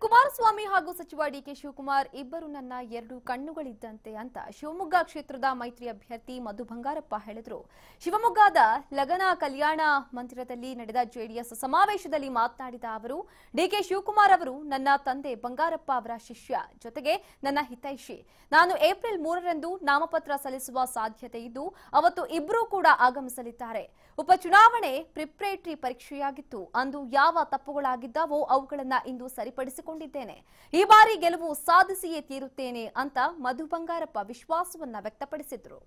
ಕುಮಾರಸ್ವಾಮಿ ಹಾಗೂ ಸಚಿವ ಡಿಕೆ ಶಿವಕುಮಾರ್ ಇಬ್ಬರು ನನ್ನ ಎರಡು ಕಣ್ಣುಗಳಿದ್ದಂತೆ ಅಂತ ಶಿವಮೊಗ್ಗ ಕ್ಷೇತ್ರದ ಮೈತ್ರಿ ಅಭ್ಯರ್ಥಿ ಮಧು ಬಂಗಾರಪ್ಪ ಹೇಳಿದರು. ಶಿವಮೊಗ್ಗದ ಲಗನ ಕಲ್ಯಾಣ ಮಂದಿರದಲ್ಲಿ ನಡೆದ ಜೆಡಿಎಸ್ ಸಮಾವೇಶದಲ್ಲಿ ಮಾತನಾಡಿದ ಅವರು, ಡಿಕೆ ಶಿವಕುಮಾರ್ ಅವರು ನನ್ನ ತಂದೆ ಬಂಗಾರಪ್ಪ ಅವರ ಶಿಷ್ಯ, ಜೊತೆಗೆ ನನ್ನ ಹಿತೈಷಿ. ನಾನು ಏಪ್ರಿಲ್ 3ರಂದು ನಾಮಪತ್ರ ಸಲ್ಲಿಸುವ ಸಾಧ್ಯತೆ ಇದ್ದು ಅವತ್ತು ಇಬ್ಬರೂ ಕೂಡ ಆಗಮಿಸಲಿದ್ದಾರೆ. ಉಪಚುನಾವಣೆ ಪ್ರಿಪರೇಟರಿ ಪರೀಕ್ಷೆಯಾಗಿತ್ತು. ಅಂದು ಯಾವ ತಪ್ಪುಗಳಾಗಿದ್ದಾವೋ ಅವುಗಳನ್ನ ಇಂದು ಸರಿಪಡಿಸಿಕೊಂಡಿದ್ದೇನೆ. ಈ ಬಾರಿ ಗೆಲುವು ಸಾಧಿಸಿಯೇ ತೀರುತ್ತೇನೆ ಅಂತ ಮಧು ಬಂಗಾರಪ್ಪ ವಿಶ್ವಾಸವನ್ನ ವ್ಯಕ್ತಪಡಿಸಿದ್ರು.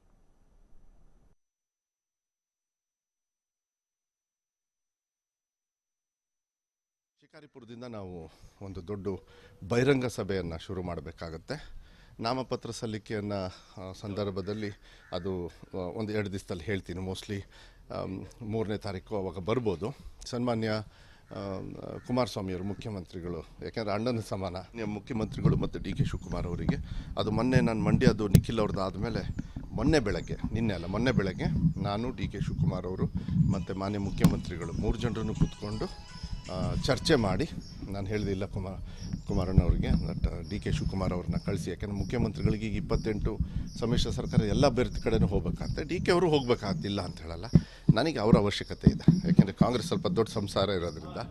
ಶಿಕಾರಿಪುರದಿಂದ ನಾವು ಒಂದು ದೊಡ್ಡ ಬಹಿರಂಗ ಸಭೆಯನ್ನು ಶುರು ಮಾಡಬೇಕಾಗತ್ತೆ. ನಾಮಪತ್ರ ಸಲ್ಲಿಕೆಯನ್ನು ಸಂದರ್ಭದಲ್ಲಿ ಅದು ಒಂದು 2 ದಿವಸದಲ್ಲಿ ಹೇಳ್ತೀನಿ. ಮೋಸ್ಟ್ಲಿ 3ನೇ ತಾರೀಕು ಅವಾಗ ಬರ್ಬೋದು. ಸನ್ಮಾನ್ಯ ಕುಮಾರಸ್ವಾಮಿಯವರು ಮುಖ್ಯಮಂತ್ರಿಗಳು, ಯಾಕೆಂದರೆ ಅಣ್ಣನ ಸಮಾನ ಮುಖ್ಯಮಂತ್ರಿಗಳು ಮತ್ತು ಡಿ ಕೆ ಶಿವಕುಮಾರ್ ಅವರಿಗೆ ಅದು ಮೊನ್ನೆ ನಾನು ಮಂಡ್ಯದು ನಿಖಿಲ್ ಅವ್ರದ್ದು ಆದಮೇಲೆ ಮೊನ್ನೆ ಬೆಳಗ್ಗೆ ನಾನು ಡಿ ಕೆ ಶಿವಕುಮಾರ್ ಅವರು ಮತ್ತು ಮಾನ್ಯ ಮುಖ್ಯಮಂತ್ರಿಗಳು 3 ಜನರನ್ನು ಕೂತ್ಕೊಂಡು ಚರ್ಚೆ ಮಾಡಿ ನಾನು ಹೇಳಿದಿಲ್ಲ ಕುಮಾರಣ್ಣವ್ರಿಗೆ ಡಿ ಕೆ ಶಿವಕುಮಾರ್ ಅವ್ರನ್ನ ಕಳಿಸಿ, ಯಾಕೆಂದರೆ ಮುಖ್ಯಮಂತ್ರಿಗಳಿಗೆ ಈಗ 28 ಸಮ್ಮಿಶ್ರ ಸರ್ಕಾರ ಎಲ್ಲ ಅಭ್ಯರ್ಥಿ ಕಡೆನೂ ಹೋಗ್ಬೇಕಾಗತ್ತೆ. ಡಿ ಕೆ ಅವರು ಹೋಗ್ಬೇಕಾಗ್ತಿಲ್ಲ ಅಂತ ಹೇಳಲ್ಲ, ನನಗೆ ಅವರ ಅವಶ್ಯಕತೆ ಇದೆ. ಯಾಕೆಂದರೆ ಕಾಂಗ್ರೆಸ್ ಸ್ವಲ್ಪ ದೊಡ್ಡ ಸಂಸಾರ ಇರೋದ್ರಿಂದ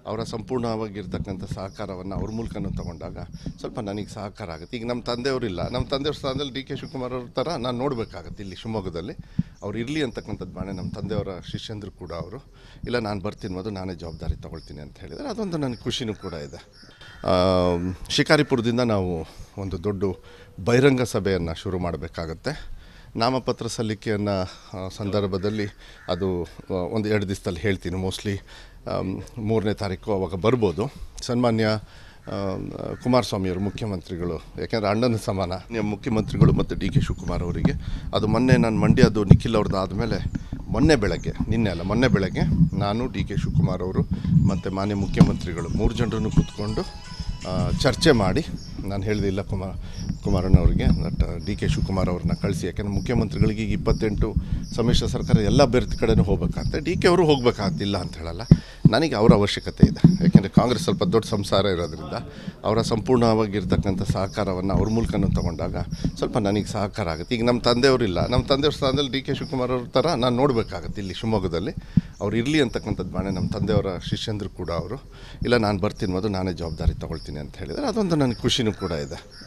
ಅವರ ಸಂಪೂರ್ಣವಾಗಿರ್ತಕ್ಕಂಥ ಸಹಕಾರವನ್ನು ಅವ್ರ ಮೂಲಕನೂ ತೊಗೊಂಡಾಗ ಸ್ವಲ್ಪ ನನಗೆ ಸಹಕಾರ ಆಗುತ್ತೆ. ಈಗ ನಮ್ಮ ತಂದೆಯವರಿಲ್ಲ, ನಮ್ಮ ತಂದೆಯವ್ರ ಸ್ಥಾನದಲ್ಲಿ ಡಿ ಕೆ ಶಿವಕುಮಾರ್ ಅವ್ರ ಥರ ನಾನು ನೋಡಬೇಕಾಗತ್ತೆ. ಇಲ್ಲಿ ಶಿವಮೊಗ್ಗದಲ್ಲಿ ಅವ್ರು ಇರಲಿ ಅಂತಕ್ಕಂಥದ್ದು ಬಾಣೆ ನಮ್ಮ ತಂದೆಯವರ ಶಿಷ್ಯಂದ್ರು ಕೂಡ ಅವರು ಇಲ್ಲ, ನಾನು ಬರ್ತೀನಿ ಮೊದಲು ನಾನೇ ಜವಾಬ್ದಾರಿ ತೊಗೊಳ್ತೀನಿ ಅಂತ ಹೇಳಿದರೆ ಅದೊಂದು ನನಗೆ ಖುಷಿನೂ ಕೂಡ ಇದೆ. ಶಿಕಾರಿಪುರದಿಂದ ನಾವು ಒಂದು ದೊಡ್ಡ ಬಹಿರಂಗ ಸಭೆಯನ್ನು ಶುರು ಮಾಡಬೇಕಾಗತ್ತೆ. ನಾಮಪತ್ರ ಸಲ್ಲಿಕೆಯನ್ನು ಸಂದರ್ಭದಲ್ಲಿ ಅದು ಒಂದು 2 ದಿವಸದಲ್ಲಿ ಹೇಳ್ತೀನಿ. ಮೋಸ್ಟ್ಲಿ 3ನೇ ತಾರೀಕು ಅವಾಗ ಬರ್ಬೋದು. ಸನ್ಮಾನ್ಯ ಕುಮಾರಸ್ವಾಮಿಯವರು ಮುಖ್ಯಮಂತ್ರಿಗಳು, ಯಾಕೆಂದರೆ ಅಣ್ಣನ ಸಮಾನ ಮುಖ್ಯಮಂತ್ರಿಗಳು ಮತ್ತು ಡಿ ಕೆ ಶಿವಕುಮಾರ್ ಅವರಿಗೆ ಅದು ಮೊನ್ನೆ ನಾನು ಮಂಡ್ಯದು ನಿಖಿಲ್ ಅವ್ರದ್ದು ಆದಮೇಲೆ ಮೊನ್ನೆ ಬೆಳಗ್ಗೆ ನಾನು ಡಿ ಕೆ ಶಿವಕುಮಾರ್ ಅವರು ಮತ್ತು ಮಾನ್ಯ ಮುಖ್ಯಮಂತ್ರಿಗಳು 3 ಜನರನ್ನು ಕೂತ್ಕೊಂಡು ಚರ್ಚೆ ಮಾಡಿ ನಾನು ಹೇಳಿದಿಲ್ಲ ಕುಮಾರಣ್ಣವ್ರಿಗೆ ಡಿ ಕೆ ಶಿವಕುಮಾರ್ ಅವ್ರನ್ನ ಕಳಿಸಿ, ಯಾಕೆಂದರೆ ಮುಖ್ಯಮಂತ್ರಿಗಳಿಗೆ ಈಗ 28 ಸಮ್ಮಿಶ್ರ ಸರ್ಕಾರ ಎಲ್ಲ ಅಭ್ಯರ್ಥಿ ಕಡೆನೂ ಹೋಗ್ಬೇಕಾಗತ್ತೆ. ಡಿ ಕೆ ಅವರು ಹೋಗ್ಬೇಕಾಗ್ತಿಲ್ಲ ಅಂತ ಹೇಳಲ್ಲ, ನನಗೆ ಅವರ ಅವಶ್ಯಕತೆ ಇದೆ. ಯಾಕೆಂದರೆ ಕಾಂಗ್ರೆಸ್ ಸ್ವಲ್ಪ ದೊಡ್ಡ ಸಂಸಾರ ಇರೋದ್ರಿಂದ ಅವರ ಸಂಪೂರ್ಣವಾಗಿರ್ತಕ್ಕಂಥ ಸಹಕಾರವನ್ನು ಅವ್ರ ಮೂಲಕನೂ ತೊಗೊಂಡಾಗ ಸ್ವಲ್ಪ ನನಗೆ ಸಹಕಾರ ಆಗುತ್ತೆ. ಈಗ ನಮ್ಮ ತಂದೆಯವರಿಲ್ಲ, ನಮ್ಮ ತಂದೆಯವ್ರ ಸ್ಥಾನದಲ್ಲಿ ಡಿ ಕೆ ಶಿವಕುಮಾರ್ ಅವ್ರ ಥರ ನಾನು ನೋಡಬೇಕಾಗತ್ತೆ. ಇಲ್ಲಿ ಶಿವಮೊಗ್ಗದಲ್ಲಿ ಅವ್ರು ಇರಲಿ ಅಂತಕ್ಕಂಥದ್ದು ಬಾಣೆ ನಮ್ಮ ತಂದೆಯವರ ಶಿಷ್ಯಂದ್ರು ಕೂಡ ಅವರು ಇಲ್ಲ, ನಾನು ಬರ್ತೀನಿ ಮೊದಲು ನಾನೇ ಜವಾಬ್ದಾರಿ ತೊಗೊಳ್ತೀನಿ ಅಂತ ಹೇಳಿದರೆ ಅದೊಂದು ನನಗೆ ಖುಷಿನೂ ಕೂಡ ಇದೆ.